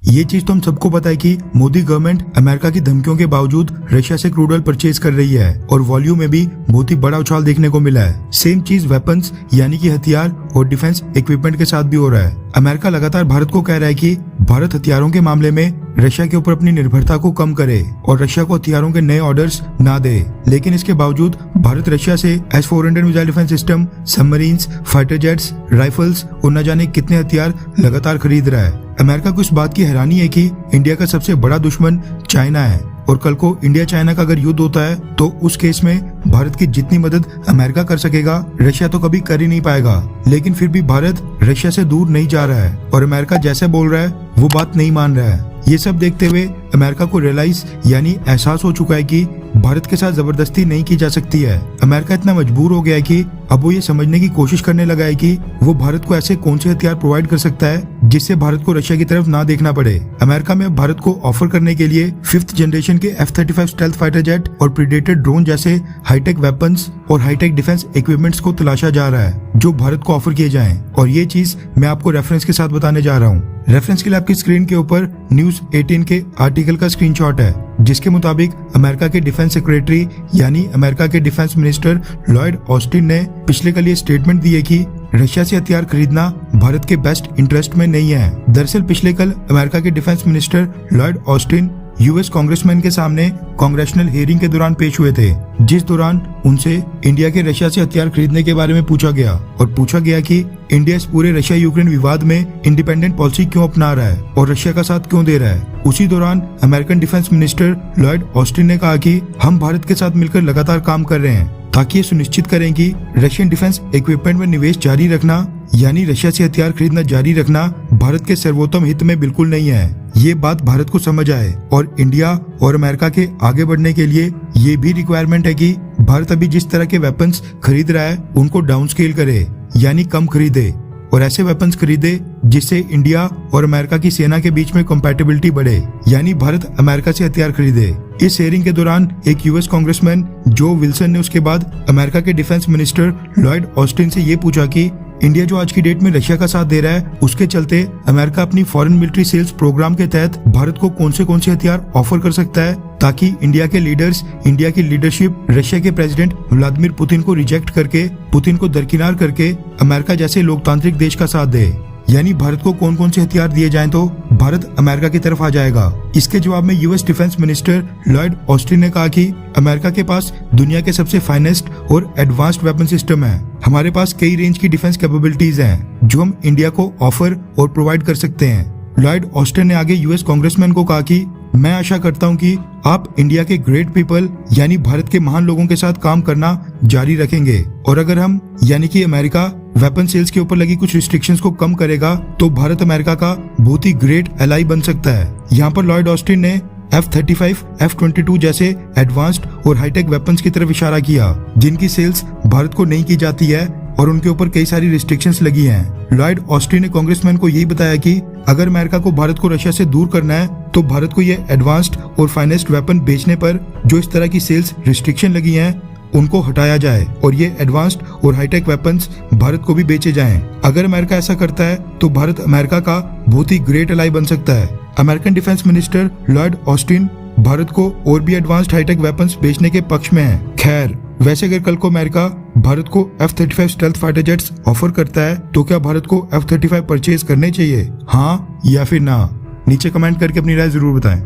ये चीज तो हम सबको पता है कि मोदी गवर्नमेंट अमेरिका की धमकियों के बावजूद रशिया से क्रूड ऑयल परचेज कर रही है और वॉल्यूम में भी बहुत ही बड़ा उछाल देखने को मिला है। सेम चीज वेपन्स यानी कि हथियार और डिफेंस इक्विपमेंट के साथ भी हो रहा है। अमेरिका लगातार भारत को कह रहा है कि भारत हथियारों के मामले में रशिया के ऊपर अपनी निर्भरता को कम करे और रशिया को हथियारों के नए ऑर्डर्स ना दे। लेकिन इसके बावजूद भारत रशिया से S-400 missile defence system, submarines, fighter jets, rifles और न जाने कितने हथियार लगातार खरीद रहा है। अमेरिका को इस बात की हैरानी है कि इंडिया का सबसे बड़ा दुश्मन चाइना है और कल को इंडिया चाइना का अगर युद्ध होता है तो उस केस में भारत की जितनी मदद अमेरिका कर सकेगा रशिया तो कभी कर ही नहीं पाएगा। लेकिन फिर भी भारत रशिया से दूर नहीं जा रहा है और अमेरिका जैसे बोल रहा है वो बात नहीं मान रहा है। ये सब देखते हुए अमेरिका को रियलाइज यानी एहसास हो चुका है कि भारत के साथ जबरदस्ती नहीं की जा सकती है। अमेरिका इतना मजबूर हो गया है कि अब वो ये समझने की कोशिश करने लगा है कि वो भारत को ऐसे कौन से हथियार प्रोवाइड कर सकता है जिससे भारत को रशिया की तरफ ना देखना पड़े। अमेरिका में अब भारत को ऑफर करने के लिए 5th जनरेशन के F-35 स्टेल्थ फाइटर जेट और प्रीडेटर ड्रोन जैसे हाईटेक वेपन्स और हाईटेक डिफेंस इक्विपमेंट्स को तलाशा जा रहा है जो भारत को ऑफर किए जाएं। और ये चीज मैं आपको रेफरेंस के साथ बताने जा रहा हूँ। रेफरेंस के लिए आपकी स्क्रीन के ऊपर न्यूज 18 के आर्टिकल का स्क्रीनशॉट है जिसके मुताबिक अमेरिका के डिफेंस सेक्रेटरी यानी अमेरिका के डिफेंस मिनिस्टर लॉयड ऑस्टिन ने पिछले कल ये स्टेटमेंट दी है कि रशिया से हथियार खरीदना भारत के बेस्ट इंटरेस्ट में नहीं है। दरअसल पिछले कल अमेरिका के defence minister Lloyd Austin US congressman के सामने कांग्रेशनल हियरिंग के दौरान पेश हुए थे, जिस दौरान उनसे इंडिया के रशिया से हथियार खरीदने के बारे में पूछा गया और पूछा गया कि इंडिया इस पूरे रशिया यूक्रेन विवाद में इंडिपेंडेंट पॉलिसी क्यों अपना रहा है और रशिया का साथ क्यों दे रहा है। उसी दौरान American defence minister Lloyd Austin ने कहा कि हम भारत के साथ मिलकर लगातार काम कर रहे हैं ताकि ये सुनिश्चित करें कि रशियन डिफेंस इक्विपमेंट में निवेश जारी रखना यानी रशिया से हथियार खरीदना जारी रखना भारत के सर्वोत्तम हित में बिल्कुल नहीं है। ये बात भारत को समझ आए और इंडिया और अमेरिका के आगे बढ़ने के लिए ये भी रिक्वायरमेंट है कि भारत अभी जिस तरह के वेपन्स खरीद रहा है उनको डाउन स्केल करे यानी कम खरीदे और ऐसे वेपन्स खरीदे जिससे इंडिया और अमेरिका की सेना के बीच में कंपैटिबिलिटी बढ़े यानी भारत अमेरिका से हथियार खरीदे। इस हेयरिंग के दौरान एक यूएस कांग्रेसमैन जो विल्सन ने उसके बाद अमेरिका के डिफेंस मिनिस्टर लॉयड ऑस्टिन से ये पूछा कि इंडिया जो आज की डेट में रशिया का साथ दे रहा है उसके चलते अमेरिका अपनी फॉरेन मिलिट्री सेल्स प्रोग्राम के तहत भारत को कौन से हथियार ऑफर कर सकता है ताकि इंडिया के लीडर्स, इंडिया की लीडरशिप रशिया के प्रेसिडेंट व्लादिमीर पुतिन को रिजेक्ट करके, पुतिन को दरकिनार करके अमेरिका जैसे लोकतांत्रिक देश का साथ दे। यानी भारत को कौन से हथियार दिए जाएं तो भारत अमेरिका की तरफ आ जाएगा। इसके जवाब में US defence minister Lloyd Austin ने कहा कि अमेरिका के पास दुनिया के सबसे फाइनेस्ट और एडवांस्ड वेपन सिस्टम है। हमारे पास कई रेंज की डिफेंस कैपेबिलिटीज हैं जो हम इंडिया को ऑफर और प्रोवाइड कर सकते हैं। लॉयड ऑस्टिन ने आगे यूएस कांग्रेसमैन को कहा कि मैं आशा करता हूं कि आप इंडिया के ग्रेट पीपल यानी भारत के महान लोगों के साथ काम करना जारी रखेंगे और अगर हम यानी कि अमेरिका वेपन सेल्स के ऊपर लगी कुछ रिस्ट्रिक्शंस को कम करेगा तो भारत अमेरिका का बहुत ही ग्रेट एलाई बन सकता है। यहाँ पर लॉयड ऑस्टिन ने F-35, F-22 जैसे एडवांस्ड और हाईटेक वेपन्स की तरफ इशारा किया जिनकी सेल्स भारत को नहीं की जाती है और उनके ऊपर कई सारी रिस्ट्रिक्शंस लगी हैं। लॉयड ऑस्टिन ने कांग्रेसमैन को यही बताया कि अगर अमेरिका को भारत को रशिया से दूर करना है तो भारत को ये एडवांस्ड और फाइनेस्ट वेपन बेचने पर जो इस तरह की सेल्स रिस्ट्रिक्शन लगी हैं उनको हटाया जाए और ये एडवांस्ड और हाईटेक वेपन्स भारत को भी बेचे जाएं। अगर अमेरिका ऐसा करता है तो भारत अमेरिका का बहुत ही ग्रेट एलाई बन सकता है। American defence minister Lloyd Austin Bharat को और भी एडवांस्ड हाईटेक वेपन्स बेचने के पक्ष में है। खैर, वैसे अगर कल को अमेरिका भारत को F-35 stealth fighter jets offer करता है तो क्या भारत को F-35 परचेज करने चाहिए, हाँ या फिर ना? नीचे कमेंट करके अपनी राय जरूर बताएं।